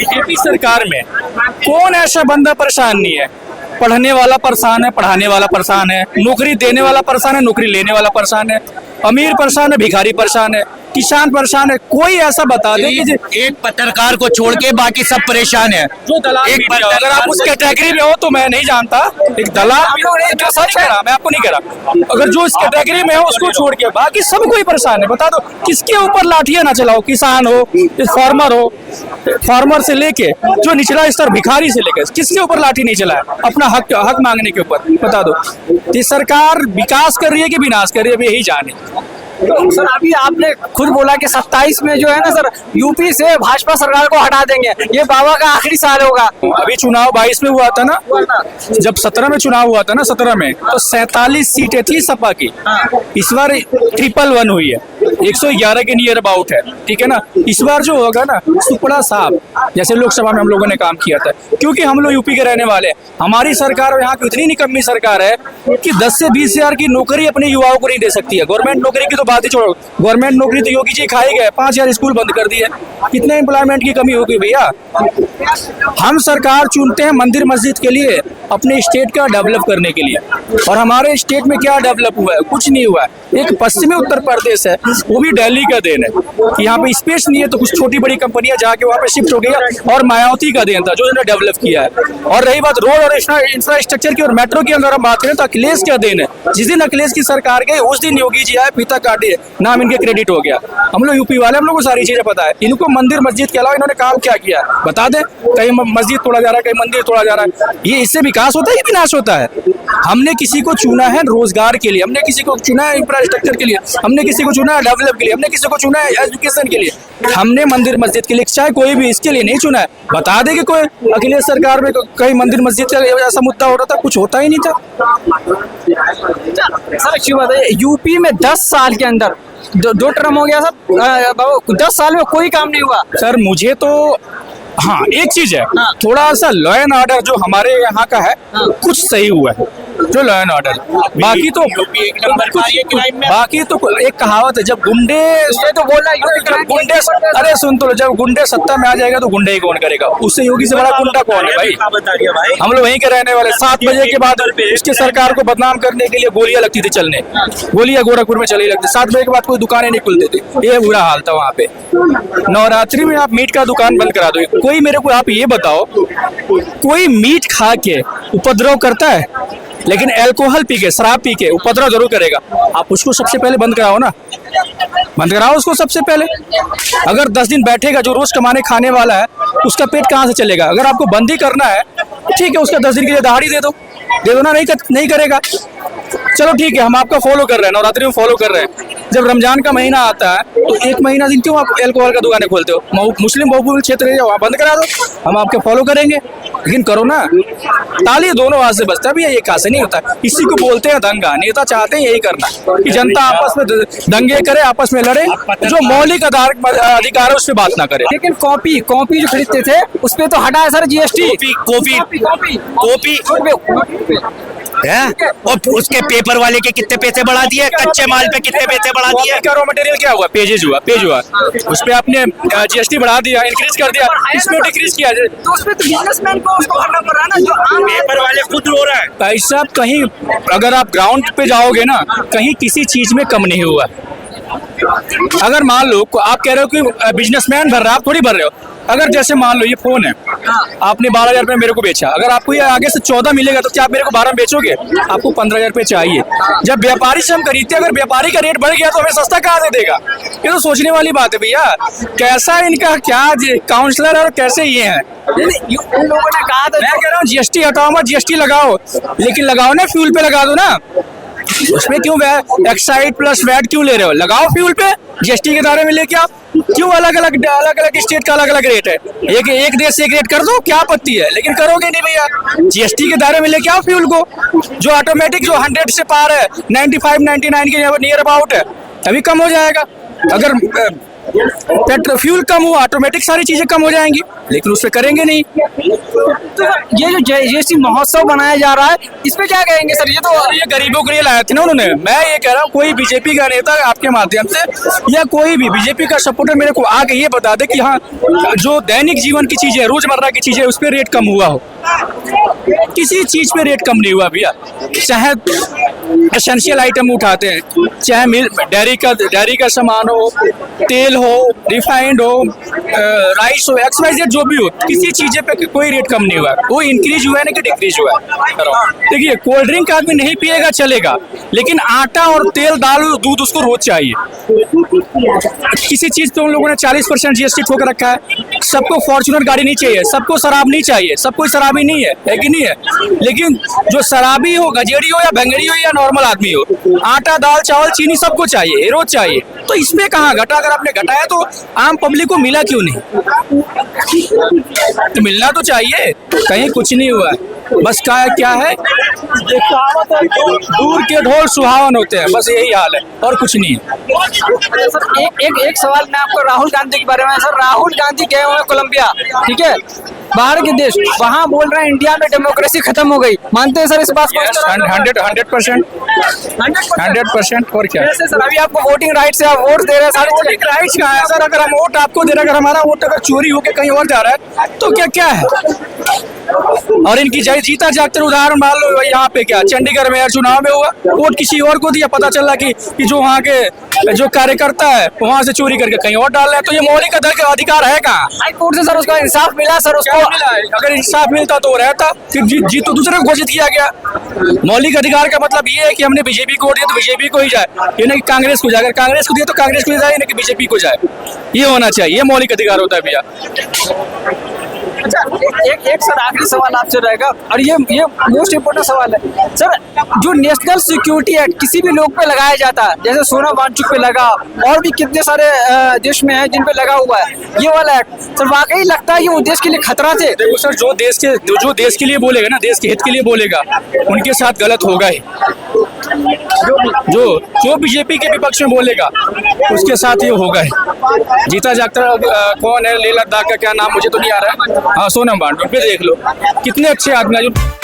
BJP सरकार में कौन ऐसा बंदा परेशान नहीं है? पढ़ने वाला परेशान है, पढ़ाने वाला परेशान है, नौकरी देने वाला परेशान है, नौकरी लेने वाला परेशान है, अमीर परेशान है, भिखारी परेशान है, किसान परेशान है। कोई ऐसा बता दे कि एक पत्रकार को छोड़ के बाकी सब परेशान है। जो दलाल अगर आप उस कैटेगरी में हो तो मैं नहीं जानता। एक दलाल सच कह रहा, मैं आपको नहीं कह रहा। अगर जो इस कैटेगरी में हो उसको छोड़ के बाकी सब कोई परेशान है। बता दो किसके ऊपर लाठियां ना चलाओ, किसान हो, फार्मर हो, फार्मर से लेके जो निचला स्तर भिखारी से लेके किसके ऊपर लाठी नहीं चलाया अपना हक मांगने के ऊपर? बता दो। ये सरकार विकास कर रही है कि विनाश कर रही है, अभी यही जाने। सर अभी आपने खुद बोला कि 27 में जो है ना सर यूपी से भाजपा सरकार को हटा देंगे, ये बाबा का आखिरी साल होगा। अभी चुनाव 22 में हुआ था ना, जब 17 में चुनाव हुआ था ना, 17 में तो 47 सीटें थी सपा की। इस बार 111 हुई है, 111 के नियर अबाउट है, ठीक है ना। इस बार जो होगा ना सुपड़ा साहब जैसे लोकसभा में हम लोगों ने काम किया था, क्योंकि हम लोग यूपी के रहने वाले हैं। हमारी सरकार और यहाँ की इतनी निकम्मी सरकार है कि 10 से 20 हजार की नौकरी अपने युवाओं को नहीं दे सकती है। गवर्नमेंट नौकरी की तो बात ही छोड़ो, गवर्नमेंट नौकरी तो योगी जी खाई गए, 5000 स्कूल बंद कर दिए। कितने एम्प्लॉयमेंट की कमी होगी भैया? हम सरकार चुनते हैं मंदिर मस्जिद के लिए, अपने स्टेट का डेवलप करने के लिए, और हमारे स्टेट में क्या डेवलप हुआ है? कुछ नहीं हुआ है। एक पश्चिमी उत्तर प्रदेश है, वो भी दिल्ली का देन है कि यहाँ पे स्पेस नहीं है, तो कुछ छोटी बड़ी कंपनियां जाके वहाँ पे शिफ्ट हो गई, और मायावती का देन था जो इन्होंने डेवलप किया है। और रही बात रोड और इंफ्रास्ट्रक्चर की और मेट्रो की, अगर हम बात करें तो अखिलेश का देन है। जिस दिन अखिलेश की सरकार गई उस दिन योगी जी आए, फीता काटे, नाम इनके क्रेडिट हो गया। हम लोग यूपी वाले, हम लोग को सारी चीजें पता है। इनको मंदिर मस्जिद के अलावा इन्होंने काम क्या किया बता दें? कहीं मस्जिद तोड़ा जा रहा है, कहीं मंदिर तोड़ा जा रहा है। ये इससे विकास होता है या विनाश होता है? हमने किसी को चुना है रोजगार के लिए, हमने किसी को चुना है इंफ्रास्ट्रक्चर के लिए, हमने किसी को चुना है डेवलप के लिए, हमने किसी को चुना है एजुकेशन के लिए, हमने मंदिर मस्जिद के लिए, चाहे कोई भी इसके लिए नहीं चुना है। बता दे कि कोई अखिलेश सरकार में कहीं मंदिर मस्जिद का ऐसा मुद्दा हो रहा था? कुछ होता ही नहीं था। सर अच्छी बात है, यूपी में 10 साल के अंदर दो टर्म हो गया सर, 10 साल में कोई काम नहीं हुआ। सर मुझे तो हाँ एक चीज है, थोड़ा सा लॉ एंड ऑर्डर जो हमारे यहाँ का है कुछ सही हुआ है, जो लॉ एंड ऑर्डर। बाकी तो बाकी तो एक कहावत है, जब गुंडे तो बोला जब गुंडे, अरे सुन तो, जब गुंडे सत्ता में आ जाएगा तो गुंडे ही कौन करेगा? उससे योगी से बड़ा गुंडा कौन है भाई? हम लोग वहीं के रहने वाले। 7 बजे के बाद उसके सरकार को बदनाम करने के लिए गोलियां लगती थी चलने, गोलियां गोरखपुर में चली लगती। 7 बजे के बाद कोई दुकानें नहीं खुलती थी, ये बुरा हाल था वहाँ पे। नवरात्रि में आप मीट का दुकान बंद करा दो। कोई मेरे को आप ये बताओ, कोई मीट खा के उपद्रव करता है, लेकिन अल्कोहल पी के, शराब पी के उपद्रव जरूर करेगा। आप उसको सबसे पहले बंद कराओ ना, बंद कराओ उसको सबसे पहले। अगर 10 दिन बैठेगा जो रोज कमाने खाने वाला है, उसका पेट कहाँ से चलेगा? अगर आपको बंद ही करना है ठीक है, उसका 10 दिन के लिए दहाड़ी दे दो ना। नहीं करेगा, चलो ठीक है, हम आपका फॉलो कर रहे हैं, नवरात्रि में फॉलो कर रहे हैं। जब रमजान का महीना आता है तो 1 महीना दिन क्यों आप अल्कोहल का दुकानें खोलते हो? मुस्लिम बहुल क्षेत्र है वहाँ बंद करा दो, हम आपके फॉलो करेंगे, लेकिन करो ना। ताली दोनों हाथ से बजता है, ये कहाँ से नहीं होता। इसी को बोलते हैं दंगा। नेता चाहते हैं यही करना कि जनता आपस में दंगे करे, आपस में लड़े, जो मौलिक अधिकार है उस पर बात ना करे। लेकिन कॉपी जो खरीदते थे उस पे तो हटा है सर जीएसटी। कॉपी और उसके पेपर वाले के कितने पैसे बढ़ा दिए, कच्चे माल पे कितने पैसे बढ़ा दिए। रॉ मटेरियल क्या हुआ? पेज हुआ, उस पे आपने जीएसटी बढ़ा दिया, इंक्रीज कर दिया, इसमें डिक्रीज किया। तो उसमें तो बिजनेसमैन को उसको भरना पड़ रहा है ना, जो आम पेपर वाले खुद रो रहा है। भाई साहब, कहीं अगर आप ग्राउंड पे जाओगे ना, कहीं किसी चीज में कम नहीं हुआ। अगर मान लो आप कह रहे हो कि बिजनेसमैन भर रहा है, आप थोड़ी भर रहे हो। अगर जैसे मान लो ये फोन है, आपने 12,000 रुपये मेरे को बेचा, अगर आपको ये आगे से 14 मिलेगा तो क्या आप मेरे को 12 में बेचोगे? आपको 15,000 रुपये चाहिए। जब व्यापारी से हम खरीदते हैं, अगर व्यापारी का रेट बढ़ गया तो हमें सस्ता कहाँ से देगा? ये तो सोचने वाली बात है भैया। कैसा इनका क्या काउंसलर है और कैसे ये है? उन लोगों ने कहा था, मैं कह रहा हूँ जीएसटी हटाओ मत, जीएसटी लगाओ, लेकिन लगाओ ना फ्यूल पे लगा दो ना। उसमें क्यों एक्साइड प्लस वैट क्यों ले रहे हो? लगाओ फ्यूल पे, जीएसटी के दायरे में लेके आप। क्यों अलग अलग स्टेट का अलग अलग रेट है? एक देश से एक रेट कर दो, क्या आपत्ति है? लेकिन करोगे नहीं भैया। जीएसटी के दायरे में लेके आओ फ्यूल को, जो ऑटोमेटिक जो 100 से पार है, 95-99 के नियर अबाउट है, तभी कम हो जाएगा। अगर पेट्रोल फ्यूल कम हुआ, ऑटोमेटिक सारी चीजें कम हो जाएंगी, लेकिन उस पर करेंगे नहीं। तो ये जो जीएसटी महोत्सव बनाया जा रहा है, इस पे क्या कहेंगे सर? ये तो और ये गरीबों के लिए लाए थे ना उन्होंने। मैं ये कह रहा हूँ, कोई बीजेपी का नेता आपके माध्यम से या कोई भी बीजेपी का सपोर्टर मेरे को आके ये बता दे कि हाँ, जो दैनिक जीवन की चीजें, रोजमर्रा की चीजें, उस पर रेट कम हुआ हो। किसी चीज पे रेट कम नहीं हुआ भैया। चाहे एसेंशियल आइटम उठाते हैं, चाहे डेयरी का सामान हो, तेल हो, रिफाइंड हो, राइस हो, XYZ जो भी हो, किसी चीज पे कोई रेट कम नहीं हुआ। वो इंक्रीज हुआ है ना कि डिक्रीज हुआ है। देखिए, कोल्ड ड्रिंक आदमी नहीं पिएगा चलेगा, लेकिन आटा और तेल, दाल, दूध उसको रोज चाहिए। किसी चीज पे उन लोगों ने 40% जीएसटी ठोक रखा है। सबको फॉर्च्यूनर गाड़ी नहीं चाहिए, सबको शराब नहीं चाहिए, सब कोई शराबी नहीं है कि नहीं है? लेकिन जो शराबी हो, गजेड़ी हो या भंगड़ी हो या नॉर्मल आदमी हो, आटा, दाल, चावल, चीनी सबको चाहिए, रोज चाहिए। तो इसमें कहाँ घटा? अगर आपने घटाया तो आम पब्लिक को मिला क्यों नहीं? तो मिलना तो चाहिए। कहीं कुछ नहीं हुआ है। बस क्या है, दूर के ढोल सुहावन होते हैं, बस यही हाल है और कुछ नहीं है। सर एक सवाल मैं आपको राहुल गांधी के बारे में। सर, राहुल गांधी गए हुए हैं कोलंबिया, ठीक है, बाहर के देश, वहाँ बोल रहे हैं इंडिया में डेमोक्रेसी खत्म हो गई। मानते हैं सर इस बात को? 100% और क्या? जैसे सर अभी आपको वोटिंग राइट्स है, आप वोट दे रहे हैं, सारी वोटिंग राइट्स कहाँ है सर? अगर हम वोट आपको दे रहे हैं, अगर हमारा वोट अगर चोरी होकर कहीं और जा रहा है तो क्या है? और इनकी जीता जागते उदाहरण मान लो, यहाँ पे क्या चंडीगढ़ में चुनाव में हुआ, वोट किसी और को दिया, पता चला कि जो वहाँ के जो कार्यकर्ता है वहाँ से चोरी करके कहीं और डाल रहे हैं। तो ये मौलिक अधिकार है कहाँ? हाई कोर्ट से सर उसका इंसाफ मिला सर? उसको मिला है। अगर इंसाफ मिलता तो रहता, फिर जीत तो दूसरे को घोषित किया गया। मौलिक अधिकार का मतलब ये है कि हमने बीजेपी को वोट दिया तो बीजेपी को ही जाए, ये नहीं कि कांग्रेस को जाए। अगर कांग्रेस को दिया तो कांग्रेस को ही जाए, नहीं कि बीजेपी को जाए। ये होना चाहिए, ये मौलिक अधिकार होता है भैया। अच्छा, एक सर आखिरी सवाल आपसे रहेगा, और ये मोस्ट इम्पोर्टेंट सवाल है सर। जो नेशनल सिक्योरिटी एक्ट किसी भी लोग पे लगाया जाता है, जैसे सोना वांचुक पे लगा, और भी कितने सारे देश में है जिन पे लगा हुआ है ये वाला एक्ट, सर वाकई लगता है कि वो देश के लिए खतरा थे? देखो सर, जो देश के लिए बोलेगा ना, देश के हित के लिए बोलेगा, उनके साथ गलत होगा ही। जो बीजेपी के विपक्ष में बोलेगा उसके साथ ये होगा ही। जीता जागता कौन है? लेह लद्दाख का क्या नाम मुझे तो नहीं आ रहा है। हाँ, सोनम वांगचुक पे देख लो, कितने अच्छे आदमी हैं।